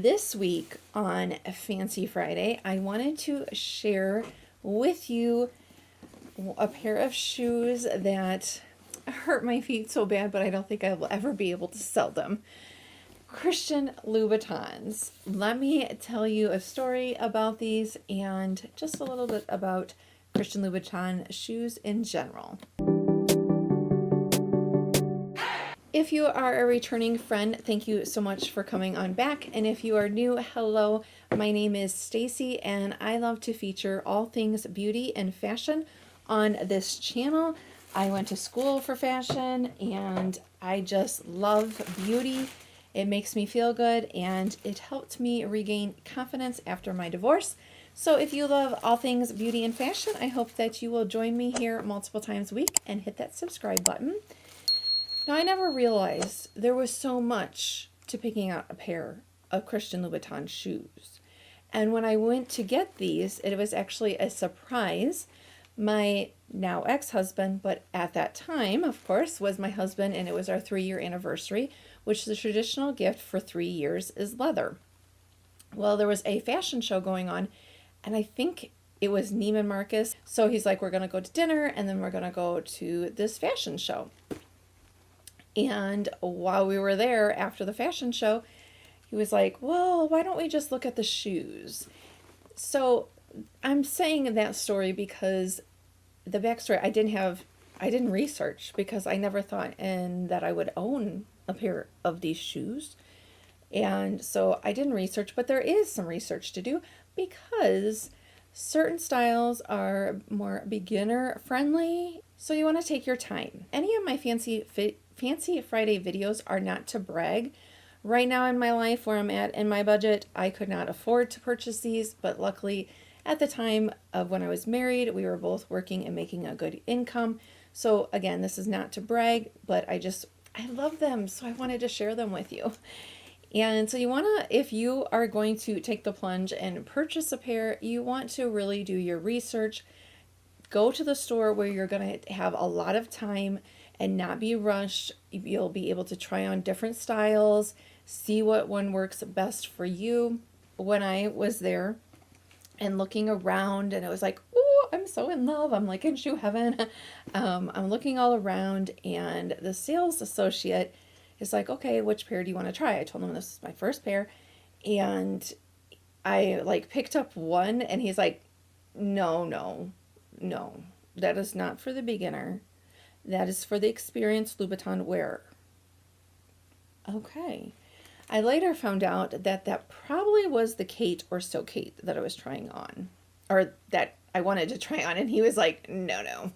This week on Fancy Friday, I wanted to share with you a pair of shoes that hurt my feet so bad, but I don't think I will ever be able to sell them. Christian Louboutins. Let me tell you a story about these and just a little bit about Christian Louboutin shoes in general. If you are a returning friend, thank you so much for coming on back. And if you are new, hello, my name is Stacy and I love to feature all things beauty and fashion on this channel. I went to school for fashion and I just love beauty. It makes me feel good and it helped me regain confidence after my divorce. So if you love all things beauty and fashion, I hope that you will join me here multiple times a week and hit that subscribe button. Now, I never realized there was so much to picking out a pair of Christian Louboutin shoes. And when I went to get these, it was actually a surprise. My now ex-husband, but at that time, of course, was my husband, and it was our 3-year anniversary, which the traditional gift for 3 years is leather. Well, there was a fashion show going on, and I think it was Neiman Marcus. So he's like, we're going to go to dinner, and then we're going to go to this fashion show. And while we were there after the fashion show, he was like, well, why don't we just look at the shoes? So I'm saying that story because the backstory, I didn't research because I never thought that I would own a pair of these shoes. And so I didn't research, but there is some research to do because certain styles are more beginner friendly. So you want to take your time. Any of my Fancy Friday videos are not to brag. Right now in my life where I'm at in my budget, I could not afford to purchase these, but luckily at the time of when I was married, we were both working and making a good income. So again, this is not to brag, but I love them, so I wanted to share them with you. And so you want to, if you are going to take the plunge and purchase a pair, you want to really do your research. Go to the store where you're going to have a lot of time and not be rushed. You'll be able to try on different styles, see what one works best for you. When I was there and looking around, and it was like, oh, I'm so in love. I'm like in shoe heaven. I'm looking all around, and the sales associate is like, okay, which pair do you want to try? I told him this is my first pair, and I like picked up one, and he's like, no, that is not for the beginner. That is for the experienced Louboutin wearer. Okay. I later found out that probably was the Kate or So Kate that I was trying on, or that I wanted to try on, and he was like, no.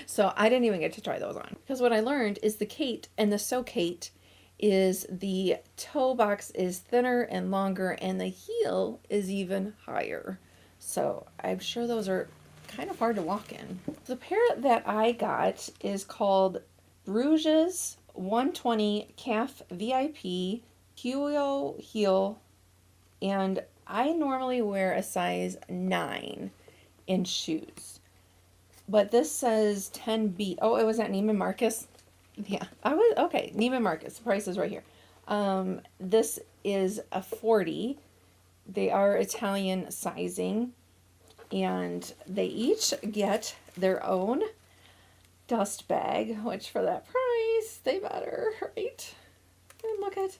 So I didn't even get to try those on. Because what I learned is the Kate and the So Kate is the toe box is thinner and longer, and the heel is even higher. So I'm sure those are kind of hard to walk in. The pair that I got is called Bruges 120 Calf VIP Hugo heel, and I normally wear a size 9 in shoes, but this says 10B. Oh, it was at Neiman Marcus. Yeah, okay, Neiman Marcus, the price is right here. This is a 40. They are Italian sizing, and they each get their own dust bag, which for that price, they better, right? And look at,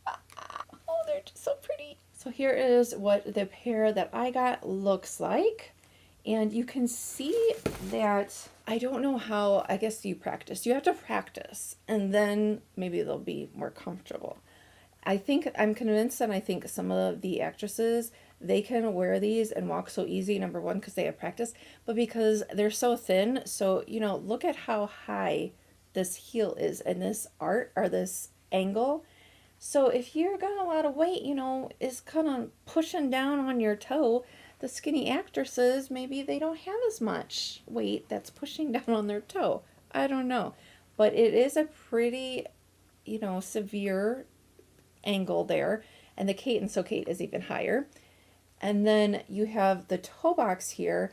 oh, they're just so pretty. So here is what the pair that I got looks like. And you can see that, I don't know how, I guess you practice. You have to practice, and then maybe they'll be more comfortable. I'm convinced, and I think some of the actresses, they can wear these and walk so easy, number one, because they have practice, but because they're so thin. So, look at how high this heel is and this art, or this angle. So if you're got a lot of weight, is kind of pushing down on your toe, the skinny actresses, maybe they don't have as much weight that's pushing down on their toe. I don't know. But it is a pretty, severe angle there. And the Kate and So Kate is even higher. And then you have the toe box here.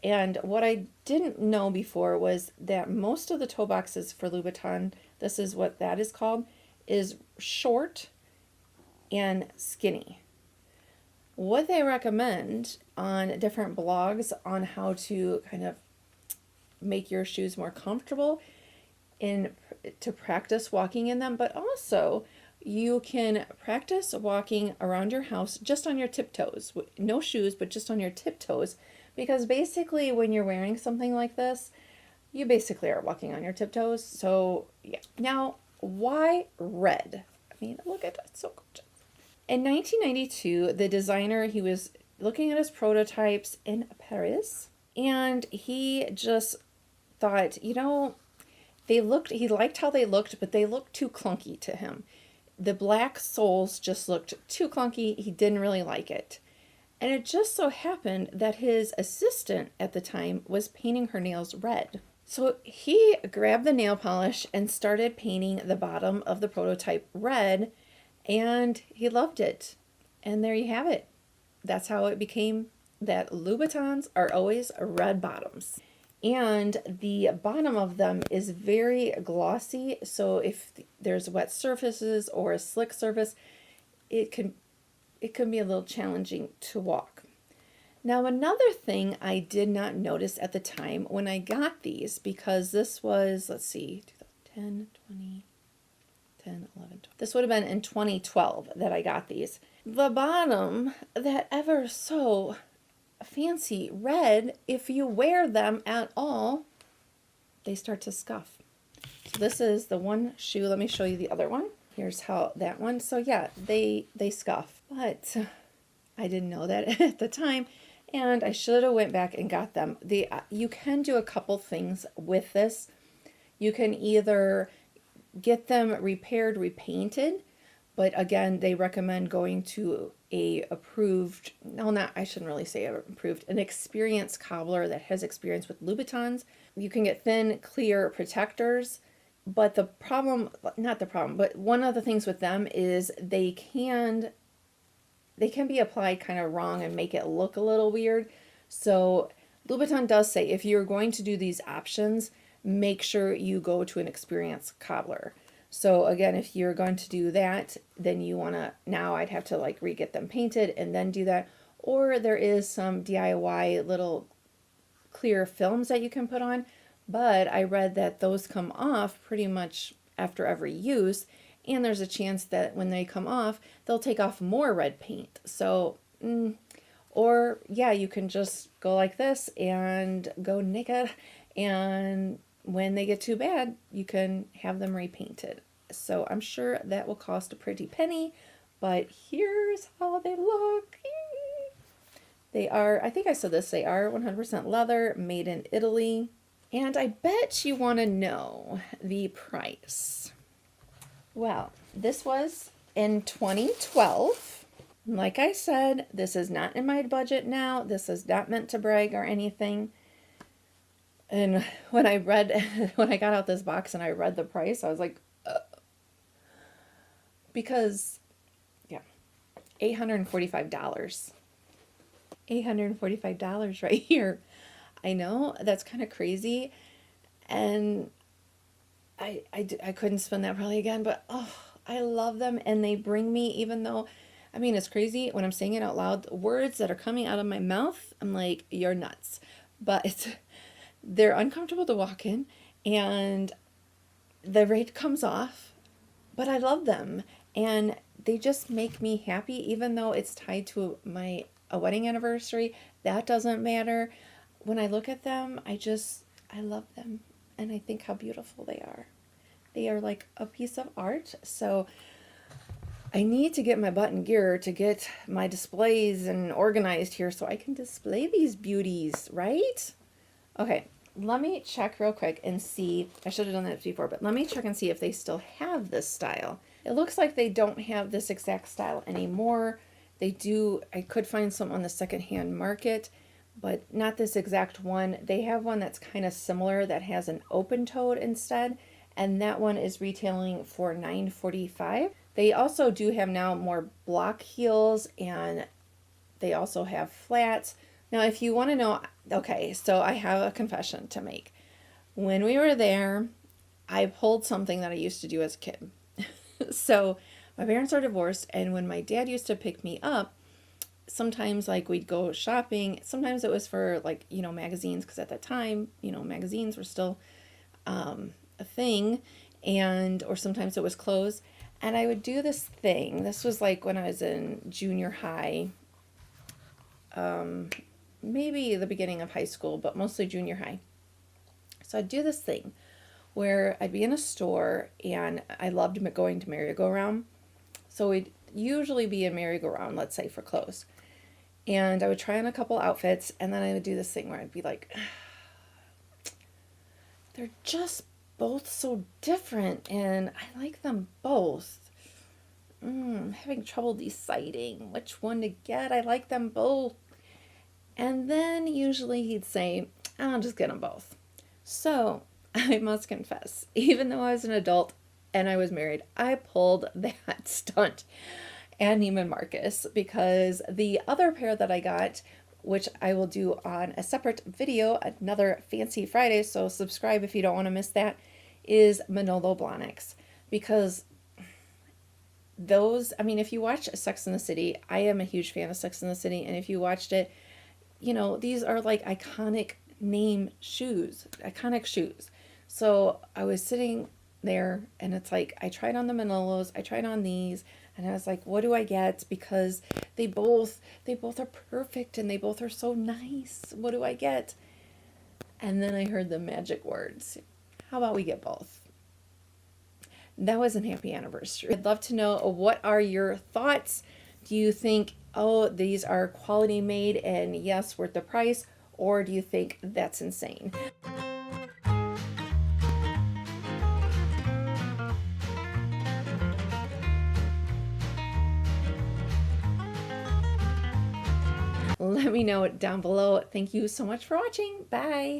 And what I didn't know before was that most of the toe boxes for Louboutin, this is what that is called, is short and skinny. What they recommend on different blogs on how to kind of make your shoes more comfortable and to practice walking in them, but also you can practice walking around your house just on your tiptoes. No shoes, but just on your tiptoes. Because basically when you're wearing something like this, you basically are walking on your tiptoes. So yeah. Now, why red? I mean, look at that, it's so gorgeous. In 1992, the designer, he was looking at his prototypes in Paris, and he just thought, you know, he liked how they looked, but they looked too clunky to him. The black soles just looked too clunky. He didn't really like it. And it just so happened that his assistant at the time was painting her nails red. So he grabbed the nail polish and started painting the bottom of the prototype red, and he loved it. And there you have it. That's how it became that Louboutins are always red bottoms. And the bottom of them is very glossy, so if there's wet surfaces or a slick surface, it can be a little challenging to walk. Now, another thing I did not notice at the time when I got these, because this was, let's see, 2010, 20, 10, 11, 12. This would have been in 2012 that I got these. The bottom, that ever so fancy red, if you wear them at all, they start to scuff. So this is the one shoe. Let me show you the other one. Here's how that one. So yeah, they scuff, but I didn't know that at the time, and I should have went back and got them. You can do a couple things with this. You can either get them repaired, repainted, but again, they recommend going to a approved, no, not, I shouldn't really say approved, an experienced cobbler that has experience with Louboutins. You can get thin, clear protectors, but the problem, not the problem, but one of the things with them is they can be applied kind of wrong and make it look a little weird. So Louboutin does say if you're going to do these options, make sure you go to an experienced cobbler. So again, if you're going to do that, then you want to, now I'd have to like re-get them painted and then do that. Or there is some DIY little clear films that you can put on, but I read that those come off pretty much after every use, and there's a chance that when they come off, they'll take off more red paint. So, or yeah, you can just go like this and go naked, and when they get too bad, you can have them repainted. So I'm sure that will cost a pretty penny, but here's how they look. They are, I think I said this, they are 100% leather, made in Italy. And I bet you want to know the price. Well, this was in 2012. Like I said, this is not in my budget now. This is not meant to brag or anything. And when I got out this box and I read the price, I was like, because, yeah, $845. $845 right here. I know, that's kind of crazy. And I couldn't spend that probably again, but oh, I love them. And they bring me, even though, I mean, it's crazy when I'm saying it out loud, the words that are coming out of my mouth, I'm like, you're nuts. But they're uncomfortable to walk in, and the rate comes off, but I love them, and they just make me happy, even though it's tied to a wedding anniversary. That doesn't matter. When I look at them, I love them, and I think how beautiful they are. They are like a piece of art. So I need to get my butt in gear to get my displays and organized here so I can display these beauties, right? Okay, let me check real quick and see. I should have done that before, but let me check and see if they still have this style. It looks like they don't have this exact style anymore. They do, I could find some on the secondhand market, but not this exact one. They have one that's kind of similar that has an open-toed instead, and that one is retailing for $9.45. They also do have now more block heels, and they also have flats. Now, if you want to know, okay, so I have a confession to make. When we were there, I pulled something that I used to do as a kid. So My parents are divorced, and when my dad used to pick me up, sometimes like we'd go shopping. Sometimes it was for like, magazines, because at that time, magazines were still a thing, and or sometimes it was clothes. And I would do this thing. This was like when I was in junior high, maybe the beginning of high school, but mostly junior high. So I'd do this thing where I'd be in a store, and I loved going to merry-go-round. So we'd usually be in merry-go-round, let's say for clothes. And I would try on a couple outfits, and then I would do this thing where I'd be like, they're just both so different, and I like them both. I'm having trouble deciding which one to get. I like them both. And then usually he'd say, I'll just get them both. So I must confess, even though I was an adult and I was married, I pulled that stunt and Neiman Marcus, because the other pair that I got, which I will do on a separate video, another Fancy Friday, so subscribe if you don't want to miss that, is Manolo Blahniks. Because those, if you watch Sex and the City, I am a huge fan of Sex and the City, and if you watched it, these are like iconic iconic shoes. So I was sitting there, and it's like, I tried on the Manolos, I tried on these, and I was like, what do I get? Because they both are perfect, and they both are so nice. What do I get? And then I heard the magic words. How about we get both? That was a happy anniversary. I'd love to know, what are your thoughts? Do you think, oh, these are quality made and yes, worth the price? Or do you think that's insane? Let me know down below. Thank you so much for watching. Bye.